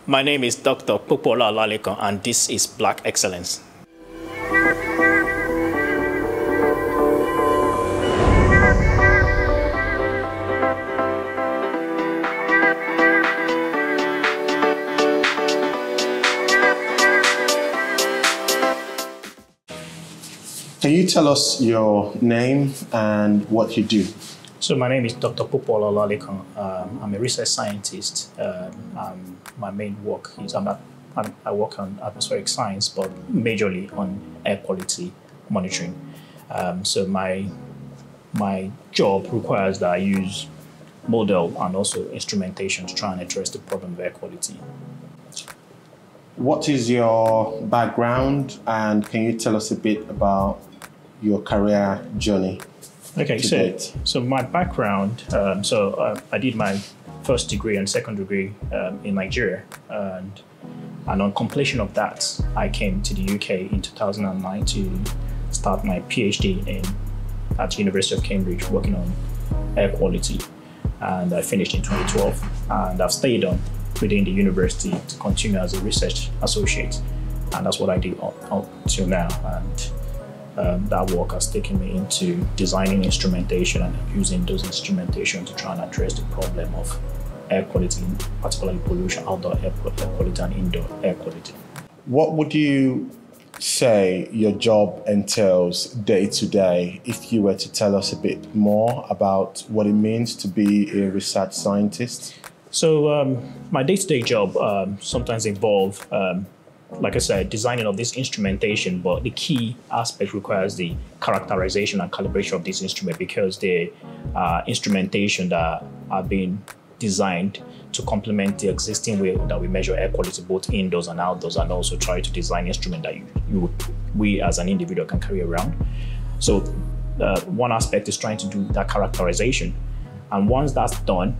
My name is Dr. Popoola Olalekan, and this is Black Excellence. Can you tell us your name and what you do? So my name is Dr. Popoola Olalekan. I'm a research scientist. My main work is I work on atmospheric science, but majorly on air quality monitoring. So my job requires that I use model and also instrumentation to try and address the problem of air quality. What is your background, and can you tell us a bit about your career journey? Okay, so my background, I did my first degree and second degree in Nigeria, and on completion of that, I came to the UK in 2009 to start my PhD at the University of Cambridge, working on air quality, and I finished in 2012, and I've stayed on within the university to continue as a research associate, and that's what I do up till now. And that work has taken me into designing instrumentation and using those instrumentation to try and address the problem of air quality, particularly pollution, outdoor air quality and indoor air quality. What would you say your job entails day to day if you were to tell us a bit more about what it means to be a research scientist? So my day-to-day job sometimes involve like I said, designing of this instrumentation, but the key aspect requires the characterization and calibration of this instrument, because the instrumentation that are being designed to complement the existing way that we measure air quality both indoors and outdoors, and also try to design instrument that we as an individual can carry around. So one aspect is trying to do that characterization. And once that's done,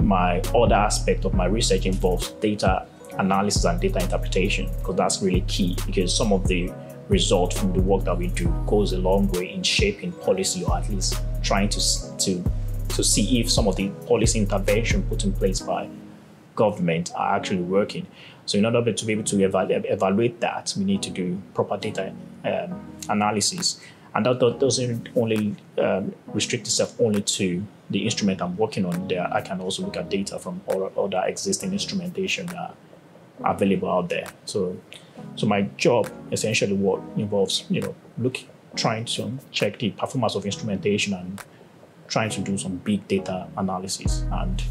my other aspect of my research involves data analysis and data interpretation, because that's really key, because some of the results from the work that we do goes a long way in shaping policy, or at least trying to see if some of the policy intervention put in place by government are actually working. So in order to be able to evaluate that, we need to do proper data analysis. And that doesn't only restrict itself only to the instrument I'm working on. There, I can also look at data from other existing instrumentation that available out there. So my job essentially what involves, trying to check the performance of instrumentation and trying to do some big data analysis and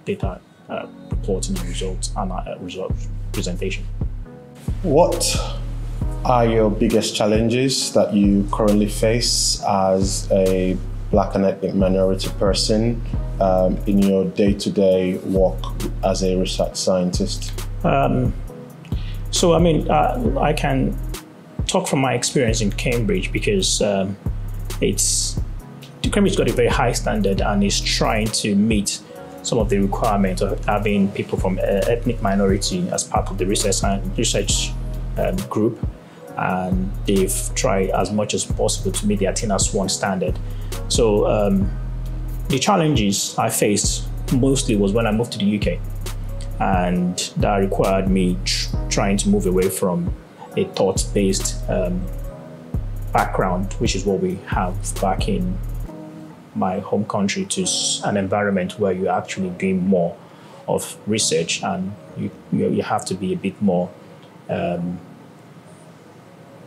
data reporting and results and result presentation. What are your biggest challenges that you currently face as a Black and ethnic minority person in your day-to-day work as a research scientist? I can talk from my experience in Cambridge, because Cambridge got a very high standard and is trying to meet some of the requirements of having people from ethnic minority as part of the research group, and they've tried as much as possible to meet the Athena Swan standard. So the challenges I faced mostly was when I moved to the UK, and that required me trying to move away from a thought-based background, which is what we have back in my home country, to an environment where you're actually doing more of research, and you have to be a bit more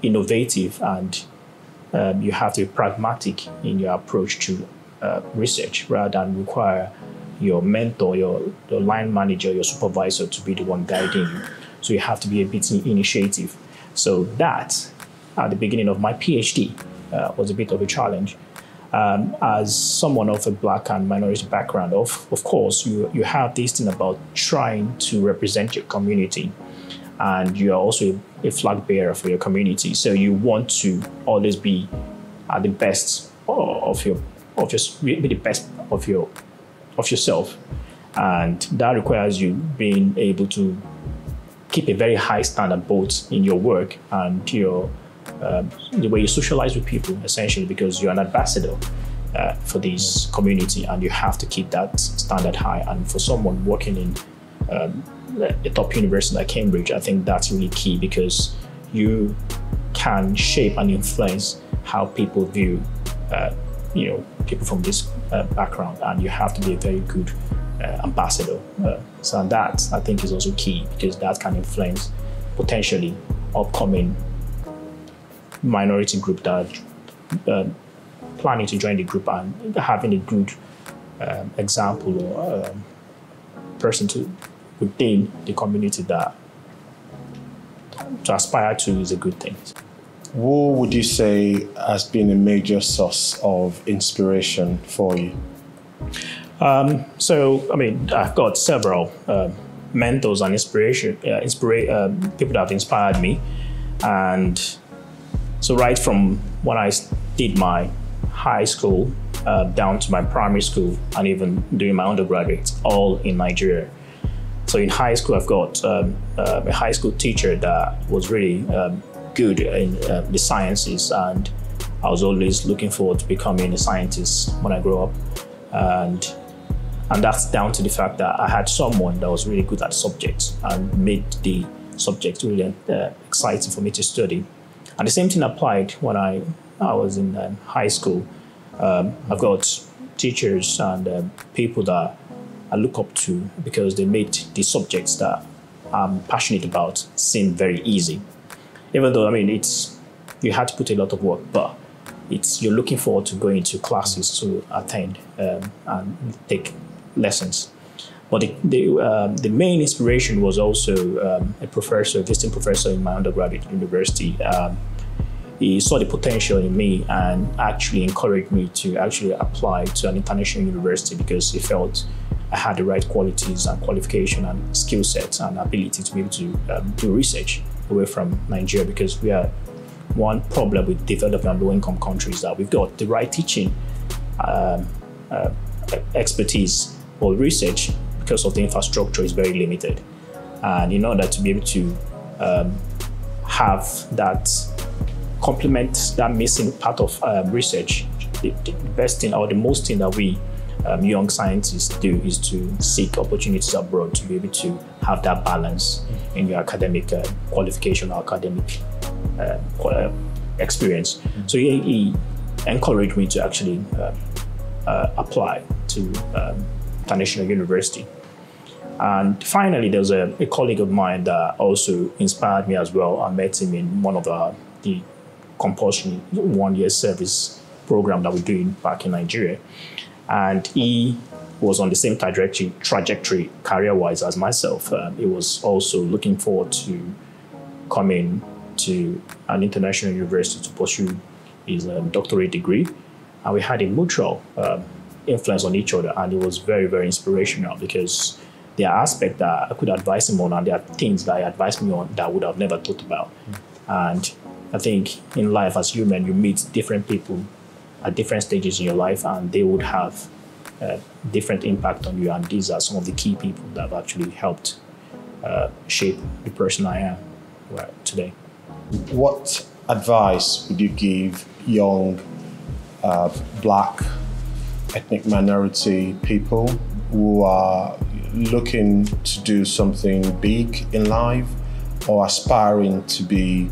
innovative, and you have to be pragmatic in your approach to research, rather than require your mentor, your line manager, your supervisor to be the one guiding you. So you have to be a bit initiative. So that, at the beginning of my PhD, was a bit of a challenge. As someone of a Black and minority background, of course, you have this thing about trying to represent your community, and you are also a flag bearer for your community. So you want to always be at the best of yourself, and that requires you being able to keep a very high standard both in your work and your the way you socialize with people, essentially, because you're an ambassador for this community, and you have to keep that standard high. And for someone working in a top university like Cambridge, I think that's really key because you can shape and influence how people view, people from this background, and you have to be a very good ambassador. So that I think is also key because that can influence potentially upcoming minority group that planning to join the group and having a good example or person to within the community that to aspire to is a good thing. Who would you say has been a major source of inspiration for you? I've got several mentors and people that have inspired me. And so right from when I did my high school down to my primary school and even doing my undergraduate, all in Nigeria. So in high school, I've got a high school teacher that was really good in the sciences, and I was always looking forward to becoming a scientist when I grow up. And that's down to the fact that I had someone that was really good at subjects and made the subjects really exciting for me to study. And the same thing applied when I was in high school. I've got teachers and people that I look up to because they made the subjects that I'm passionate about seem very easy. Even though, you had to put a lot of work, but you're looking forward to going to classes to attend and take lessons. But the main inspiration was also a visiting professor in my undergraduate university. He saw the potential in me and actually encouraged me to actually apply to an international university because he felt I had the right qualities and qualification and skill sets and ability to be able to do research away from Nigeria, because we are one problem with developing and low-income countries that we've got the right teaching expertise or research because of the infrastructure is very limited. And in order to be able to have that complement that missing part of research, the best thing or the most thing that we young scientists do is to seek opportunities abroad to be able to have that balance in your academic qualification or academic experience. So he encouraged me to actually apply to international university. And finally, there's a colleague of mine that also inspired me as well. I met him in one of the compulsory 1-year service program that we're doing back in Nigeria. And he was on the same trajectory career-wise as myself. He was also looking forward to coming to an international university to pursue his doctorate degree. And we had a mutual influence on each other, and it was very, very inspirational because there are aspects that I could advise him on, and there are things that he advised me on that I would have never thought about. And I think in life as human, you meet different people at different stages in your life, and they would have different impact on you. And these are some of the key people that have actually helped shape the person I am today. What advice would you give young Black ethnic minority people who are looking to do something big in life or aspiring to be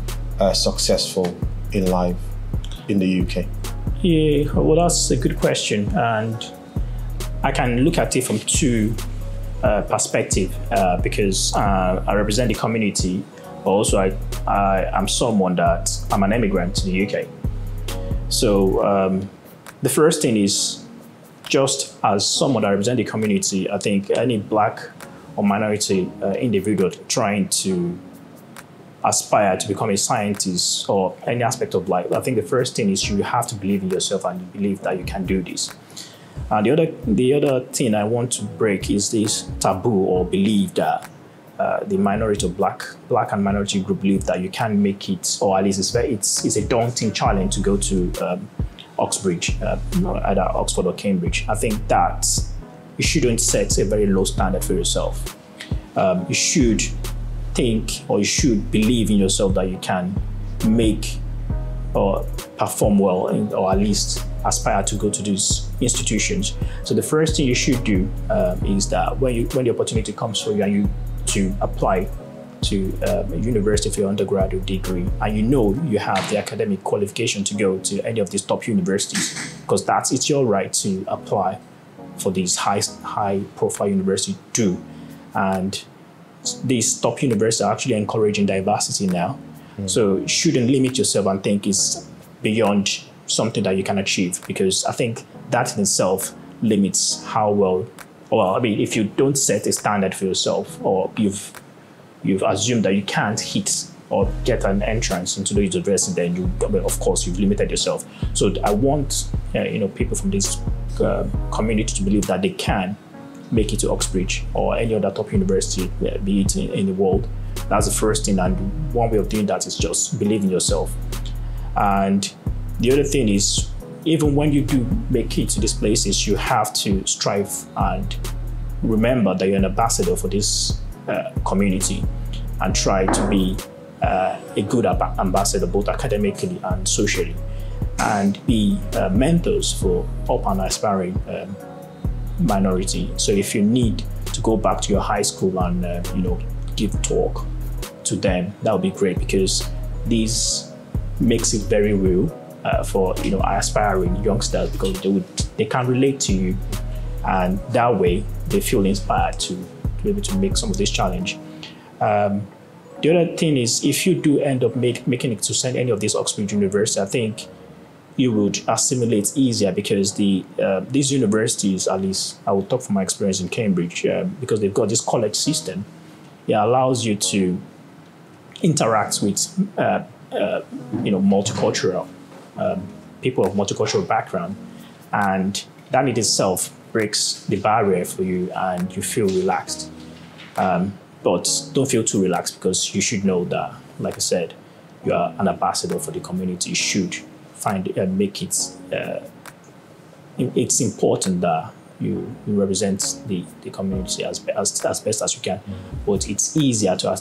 successful in life in the UK? Yeah, well, that's a good question. And I can look at it from two perspectives because I represent the community, but also I'm someone that I'm an immigrant to the UK. So the first thing is, just as someone that represents the community, I think any Black or minority individual trying to aspire to become a scientist or any aspect of life, I think the first thing is you have to believe in yourself and you believe that you can do this. And the other thing I want to break is this taboo or belief that the minority of Black and minority group believe that you can't make it, or at least it's a daunting challenge to go to Oxbridge, either Oxford or Cambridge. I think that you shouldn't set a very low standard for yourself. You should think, or you should believe in yourself that you can make or perform well, or at least aspire to go to these institutions. So the first thing you should do is that when the opportunity comes for you and you to apply to a university for your undergraduate degree, and you have the academic qualification to go to any of these top universities, because it's your right to apply for these high profile universities too. And these top universities are actually encouraging diversity now. So you shouldn't limit yourself and think it's beyond something that you can achieve, because I think that in itself limits how well, if you don't set a standard for yourself, or you've assumed that you can't hit or get an entrance into the university, then of course you've limited yourself. So I want people from this community to believe that they can make it to Oxbridge or any other top university, be it in the world. That's the first thing, and one way of doing that is just believe in yourself. And the other thing is, even when you do make it to these places, you have to strive and remember that you're an ambassador for this community, and try to be a good ambassador both academically and socially, and be mentors for up and aspiring minority. So if you need to go back to your high school and give talk to them, that would be great, because this makes it very real for aspiring youngsters, because they can relate to you, and that way they feel inspired to be able to make some of this challenge. The other thing is, if you do end up making it to send any of these Oxford universities, I think you would assimilate easier, because these universities, at least I will talk from my experience in Cambridge, because they've got this college system. It allows you to interact with multicultural people of multicultural background, and that in itself breaks the barrier for you, and you feel relaxed. But don't feel too relaxed, because you should know that, like I said, you are an ambassador for the community. You should make it. It's important that you represent the community as best as you can. But it's easier to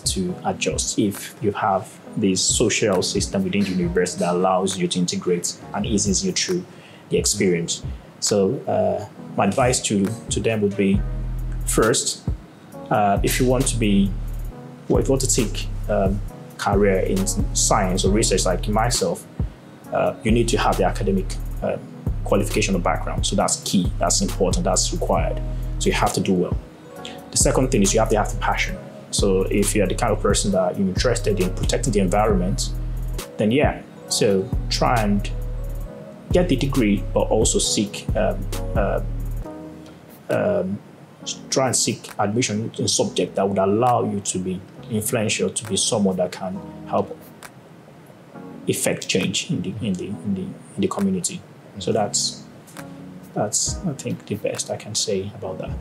adjust if you have this social system within the university that allows you to integrate and eases you through the experience. So my advice to them would be, first, if you want to take career in science or research like myself, you need to have the academic qualification or background. So that's key, that's important, that's required. So you have to do well. The second thing is you have to have the passion. So if you're the kind of person that you're interested in protecting the environment, then so try and get the degree, but also try and seek admission in subject that would allow you to be influential, to be someone that can help effect change in the community. So that's I think the best I can say about that.